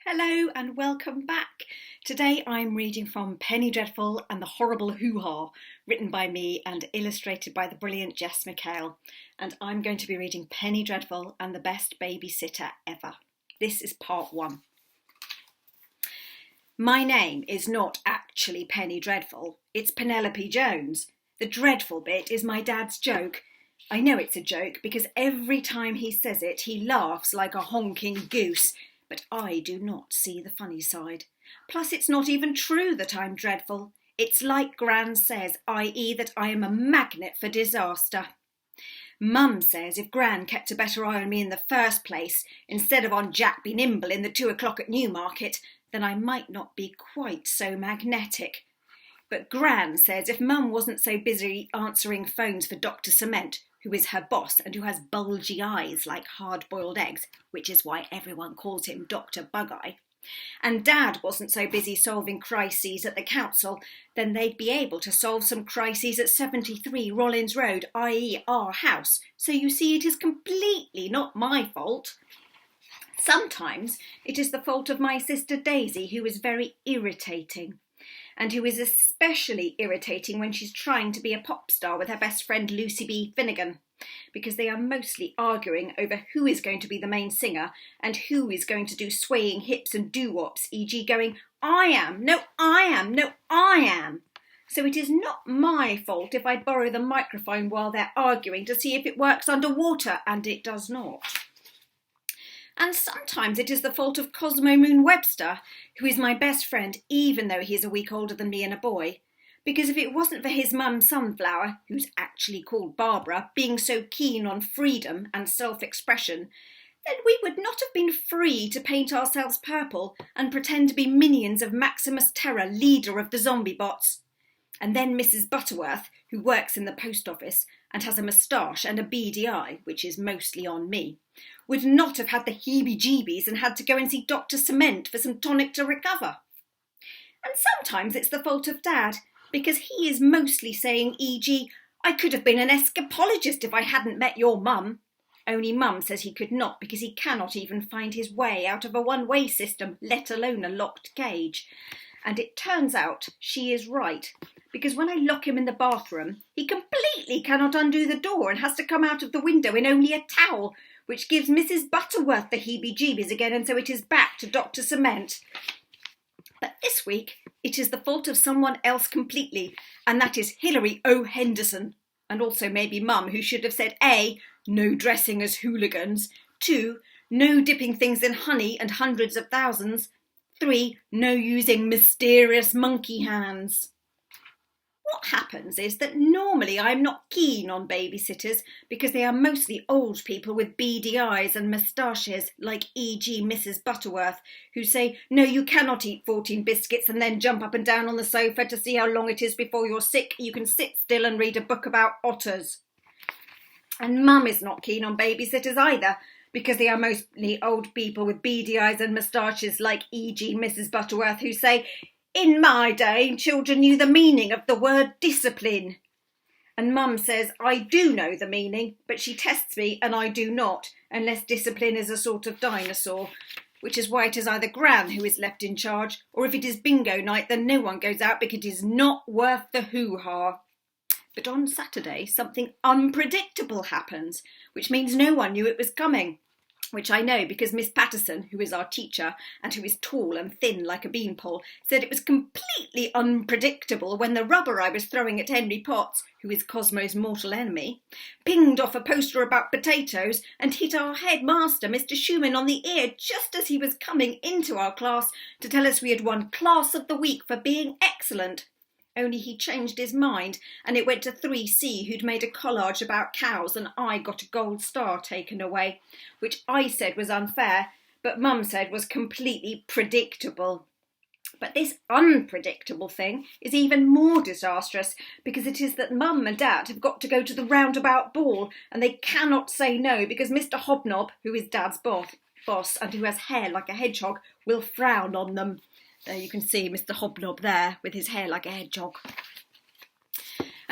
Hello and welcome back. Today I'm reading from Penny Dreadful and the Horrible Hoo-Ha, written by me and illustrated by the brilliant Jess McHale. And I'm going to be reading Penny Dreadful and the Best Babysitter Ever. This is part 1. My name is not actually Penny Dreadful, it's Penelope Jones. The dreadful bit is my dad's joke. I know it's a joke because every time he says it he laughs like a honking goose. But I do not see the funny side. Plus, it's not even true that I'm dreadful. It's like Gran says, i.e. that I am a magnet for disaster. Mum says if Gran kept a better eye on me in the first place, instead of on Jack be nimble in the 2 o'clock at Newmarket, then I might not be quite so magnetic. But Gran says if Mum wasn't so busy answering phones for Dr. Cement, who is her boss and who has bulgy eyes like hard-boiled eggs, which is why everyone calls him Dr. Bug-Eye, and Dad wasn't so busy solving crises at the council, then they'd be able to solve some crises at 73 Rollins Road, i.e. our house. So you see, it is completely not my fault. Sometimes it is the fault of my sister Daisy, who is very irritating, and who is especially irritating when she's trying to be a pop star with her best friend Lucy B. Finnegan, because they are mostly arguing over who is going to be the main singer and who is going to do swaying hips and doo-wops, e.g. going, I am, no I am, no I am. So it is not my fault if I borrow the microphone while they're arguing to see if it works underwater, and it does not. And sometimes it is the fault of Cosmo Moon Webster, who is my best friend even though he is a week older than me and a boy, because if it wasn't for his mum Sunflower, who's actually called Barbara, being so keen on freedom and self-expression, then we would not have been free to paint ourselves purple and pretend to be minions of Maximus Terror, leader of the zombie bots. And then Mrs. Butterworth, who works in the post office and has a moustache and a beady eye, which is mostly on me, would not have had the heebie-jeebies and had to go and see Dr. Cement for some tonic to recover. And sometimes it's the fault of Dad, because he is mostly saying, e.g., I could have been an escapologist if I hadn't met your mum. Only Mum says he could not because he cannot even find his way out of a one-way system, let alone a locked cage. And it turns out she is right, because when I lock him in the bathroom, he completely cannot undo the door and has to come out of the window in only a towel, which gives Mrs. Butterworth the heebie-jeebies again, and so it is back to Dr. Cement. But this week, it is the fault of someone else completely, and that is Hilary O. Henderson, and also maybe Mum, who should have said A, no dressing as hooligans, 2, no dipping things in honey and hundreds of thousands, 3, no using mysterious monkey hands. What happens is that normally I'm not keen on babysitters because they are mostly old people with beady eyes and moustaches, like e.g. Mrs. Butterworth, who say, no, you cannot eat 14 biscuits and then jump up and down on the sofa to see how long it is before you're sick. You can sit still and read a book about otters. And Mum is not keen on babysitters either, because they are mostly old people with beady eyes and moustaches, like e.g. Mrs. Butterworth, who say, in my day, children knew the meaning of the word discipline. And Mum says, I do know the meaning, but she tests me and I do not, unless discipline is a sort of dinosaur, which is why it is either Gran who is left in charge, or if it is bingo night, then no one goes out because it is not worth the hoo-ha. But on Saturday, something unpredictable happens, which means no one knew it was coming. Which I know because Miss Patterson, who is our teacher and who is tall and thin like a beanpole, said it was completely unpredictable when the rubber I was throwing at Henry Potts, who is Cosmo's mortal enemy, pinged off a poster about potatoes and hit our headmaster, Mr. Schumann, on the ear just as he was coming into our class to tell us we had won Class of the Week for being excellent. Only he changed his mind and it went to 3C, who'd made a collage about cows, and I got a gold star taken away, which I said was unfair, but Mum said was completely predictable. But this unpredictable thing is even more disastrous because it is that Mum and Dad have got to go to the roundabout ball and they cannot say no because Mr. Hobnob, who is Dad's boss and who has hair like a hedgehog, will frown on them. There you can see Mr. Hobnob there with his hair like a hedgehog.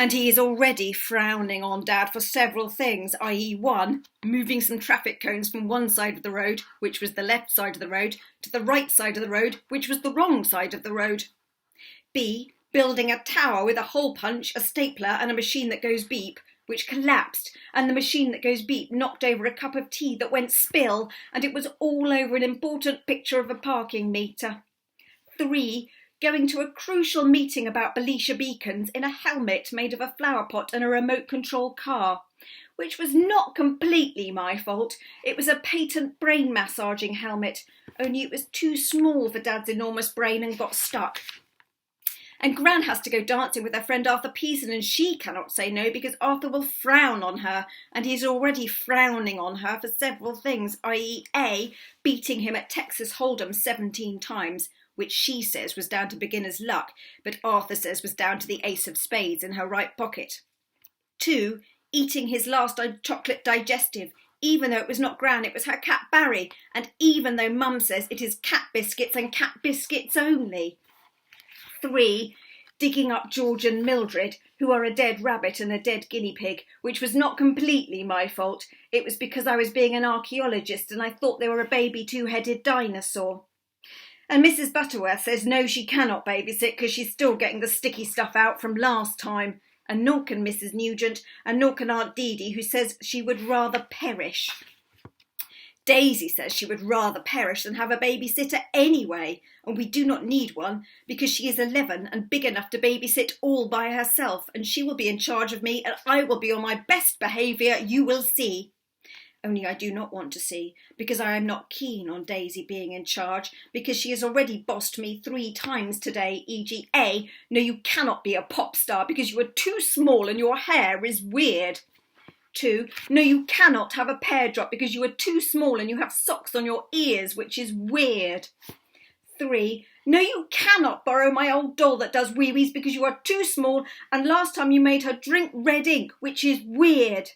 And he is already frowning on Dad for several things, i.e. 1, moving some traffic cones from one side of the road, which was the left side of the road, to the right side of the road, which was the wrong side of the road. B, building a tower with a hole punch, a stapler and a machine that goes beep, which collapsed, and the machine that goes beep knocked over a cup of tea that went spill, and it was all over an important picture of a parking meter. 3, going to a crucial meeting about Belisha beacons in a helmet made of a flower pot and a remote control car, which was not completely my fault. It was a patent brain massaging helmet, only it was too small for Dad's enormous brain and got stuck. And Gran has to go dancing with her friend Arthur Pearson, and she cannot say no because Arthur will frown on her, and he's already frowning on her for several things, i.e. A, beating him at Texas Hold'em 17 times, which she says was down to beginner's luck, but Arthur says was down to the ace of spades in her right pocket. 2, eating his last chocolate digestive, even though it was not Gran, it was her cat Barry, and even though Mum says it is cat biscuits and cat biscuits only. 3, digging up George and Mildred, who are a dead rabbit and a dead guinea pig, which was not completely my fault. It was because I was being an archaeologist and I thought they were a baby two-headed dinosaur. And Mrs. Butterworth says no, she cannot babysit because she's still getting the sticky stuff out from last time. And nor can Mrs. Nugent, and nor can Aunt Dee Dee, who says she would rather perish. Daisy says she would rather perish than have a babysitter anyway, and we do not need one because she is 11 and big enough to babysit all by herself, and she will be in charge of me and I will be on my best behaviour, you will see. Only I do not want to see, because I am not keen on Daisy being in charge, because she has already bossed me 3 times today, e.g. A, no, you cannot be a pop star because you are too small and your hair is weird. 2, no, you cannot have a pear drop because you are too small and you have socks on your ears, which is weird. 3, no, you cannot borrow my old doll that does wee-wees because you are too small and last time you made her drink red ink, which is weird.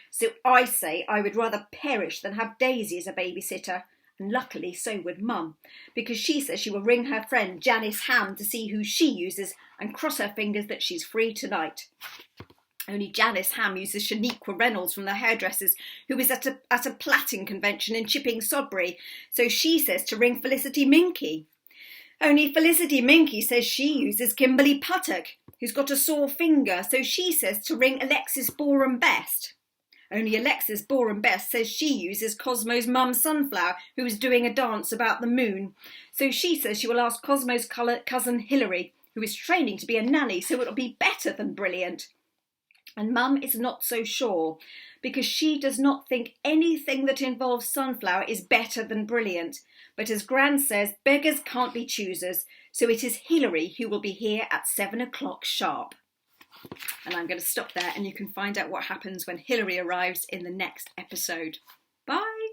So I say I would rather perish than have Daisy as a babysitter, and luckily so would Mum, because she says she will ring her friend Janice Ham to see who she uses and cross her fingers that she's free tonight. Only Janice Ham uses Shaniqua Reynolds from the hairdressers, who is at a plaiting convention in Chipping Sodbury, so she says to ring Felicity Minky. Only Felicity Minky says she uses Kimberly Puttock, who's got a sore finger, so she says to ring Alexis Borum Best. Only Alexis Borum Best says she uses Cosmo's mum Sunflower, who is doing a dance about the moon, so she says she will ask Cosmo's cousin Hilary, who is training to be a nanny, so it'll be better than brilliant. And Mum is not so sure, because she does not think anything that involves Sunflower is better than brilliant. But as Gran says, beggars can't be choosers, so it is Hilary who will be here at 7 o'clock sharp. And I'm going to stop there and you can find out what happens when Hilary arrives in the next episode. Bye!